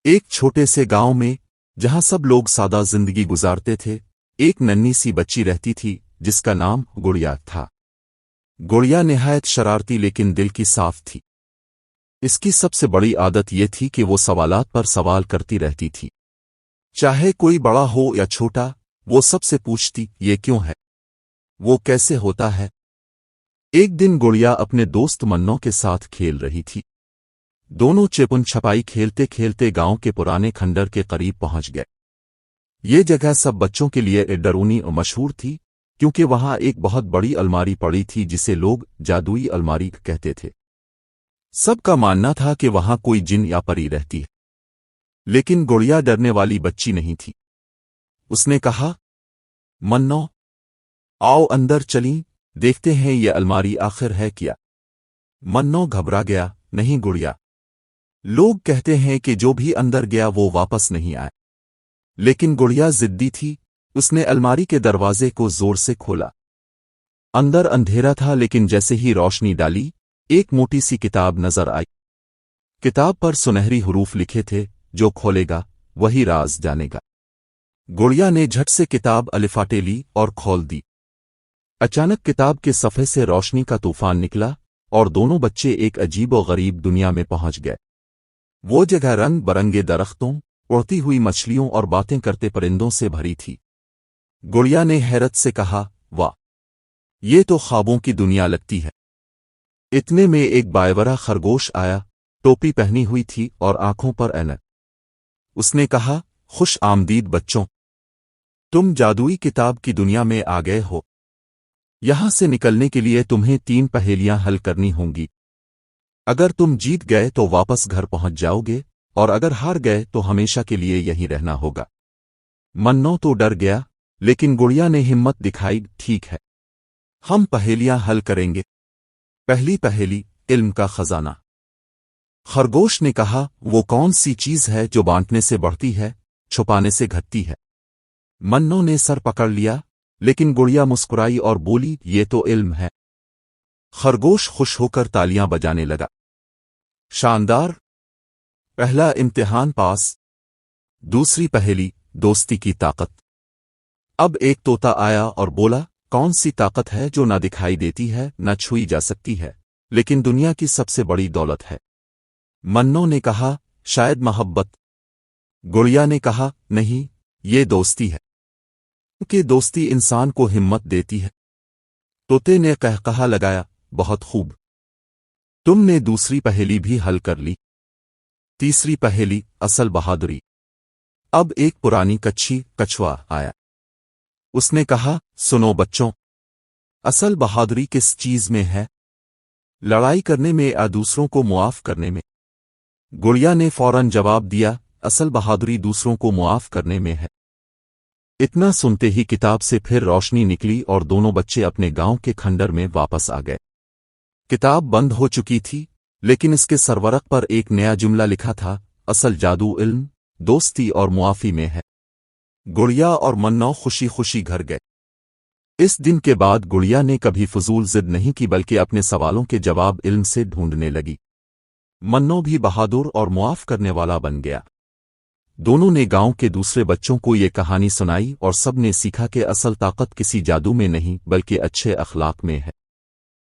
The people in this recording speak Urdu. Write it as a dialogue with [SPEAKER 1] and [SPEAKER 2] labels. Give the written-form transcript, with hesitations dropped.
[SPEAKER 1] ایک چھوٹے سے گاؤں میں جہاں سب لوگ سادہ زندگی گزارتے تھے، ایک ننھی سی بچی رہتی تھی جس کا نام گڑیا تھا۔ گڑیا نہایت شرارتی لیکن دل کی صاف تھی۔ اس کی سب سے بڑی عادت یہ تھی کہ وہ سوالات پر سوال کرتی رہتی تھی۔ چاہے کوئی بڑا ہو یا چھوٹا، وہ سب سے پوچھتی یہ کیوں ہے، وہ کیسے ہوتا ہے۔ ایک دن گڑیا اپنے دوست منو کے ساتھ کھیل رہی تھی۔ دونوں چپن چھپائی کھیلتے کھیلتے گاؤں کے پرانے کھنڈر کے قریب پہنچ گئے۔ یہ جگہ سب بچوں کے لیے ڈرونی اور مشہور تھی، کیونکہ وہاں ایک بہت بڑی الماری پڑی تھی جسے لوگ جادوئی الماری کہتے تھے۔ سب کا ماننا تھا کہ وہاں کوئی جن یا پری رہتی ہے، لیکن گڑیا ڈرنے والی بچی نہیں تھی۔ اس نے کہا، منو، آؤ اندر چلیں، دیکھتے ہیں یہ الماری آخر ہے کیا۔ منو گھبرا گیا، نہیں گڑیا، لوگ کہتے ہیں کہ جو بھی اندر گیا وہ واپس نہیں آئے۔ لیکن گڑیا ضدی تھی، اس نے الماری کے دروازے کو زور سے کھولا۔ اندر اندھیرا تھا، لیکن جیسے ہی روشنی ڈالی ایک موٹی سی کتاب نظر آئی۔ کتاب پر سنہری حروف لکھے تھے، جو کھولے گا وہی راز جانے گا۔ گڑیا نے جھٹ سے کتاب الفاٹے لی اور کھول دی۔ اچانک کتاب کے صفحے سے روشنی کا طوفان نکلا اور دونوں بچے ایک عجیب و غریب دنیا میں پہنچ گئے۔ وہ جگہ رنگ برنگے درختوں، اڑتی ہوئی مچھلیوں اور باتیں کرتے پرندوں سے بھری تھی۔ گڑیا نے حیرت سے کہا، واہ، یہ تو خوابوں کی دنیا لگتی ہے۔ اتنے میں ایک بائیورا خرگوش آیا، ٹوپی پہنی ہوئی تھی اور آنکھوں پر اینک۔ اس نے کہا، خوش آمدید بچوں، تم جادوئی کتاب کی دنیا میں آ گئے ہو۔ یہاں سے نکلنے کے لیے تمہیں 3 پہیلیاں حل کرنی ہوں گی۔ اگر تم جیت گئے تو واپس گھر پہنچ جاؤ گے، اور اگر ہار گئے تو ہمیشہ کے لیے یہیں رہنا ہوگا۔ منو تو ڈر گیا، لیکن گڑیا نے ہمت دکھائی، ٹھیک ہے، ہم پہیلیاں حل کریں گے۔ پہلی پہیلی، علم کا خزانہ۔ خرگوش نے کہا، وہ کون سی چیز ہے جو بانٹنے سے بڑھتی ہے، چھپانے سے گھٹتی ہے؟ منو نے سر پکڑ لیا، لیکن گڑیا مسکرائی اور بولی، یہ تو علم ہے۔ خرگوش خوش ہو کر تالیاں بجانے لگا۔ شاندار، پہلا امتحان پاس۔ دوسری پہیلی، دوستی کی طاقت۔ اب ایک طوطا آیا اور بولا، کون سی طاقت ہے جو نہ دکھائی دیتی ہے، نہ چھوئی جا سکتی ہے، لیکن دنیا کی سب سے بڑی دولت ہے؟ منو نے کہا، شاید محبت۔ گڑیا نے کہا، نہیں، یہ دوستی ہے، کہ دوستی انسان کو ہمت دیتی ہے۔ طوطے نے قہقہا لگایا، بہت خوب، تم نے دوسری پہیلی بھی حل کر لی۔ تیسری پہیلی، اصل بہادری۔ اب ایک پرانی کچھوا آیا۔ اس نے کہا، سنو بچوں، اصل بہادری کس چیز میں ہے؟ لڑائی کرنے میں یا دوسروں کو معاف کرنے میں؟ گڑیا نے فوراً جواب دیا، اصل بہادری دوسروں کو معاف کرنے میں ہے۔ اتنا سنتے ہی کتاب سے پھر روشنی نکلی اور دونوں بچے اپنے گاؤں کے کھنڈر میں واپس آ گئے۔ کتاب بند ہو چکی تھی، لیکن اس کے سرورق پر ایک نیا جملہ لکھا تھا، اصل جادو علم، دوستی اور معافی میں ہے۔ گڑیا اور منو خوشی خوشی گھر گئے۔ اس دن کے بعد گڑیا نے کبھی فضول ضد نہیں کی، بلکہ اپنے سوالوں کے جواب علم سے ڈھونڈنے لگی۔ منو بھی بہادر اور معاف کرنے والا بن گیا۔ دونوں نے گاؤں کے دوسرے بچوں کو یہ کہانی سنائی اور سب نے سیکھا کہ اصل طاقت کسی جادو میں نہیں بلکہ اچھے اخلاق میں ہے۔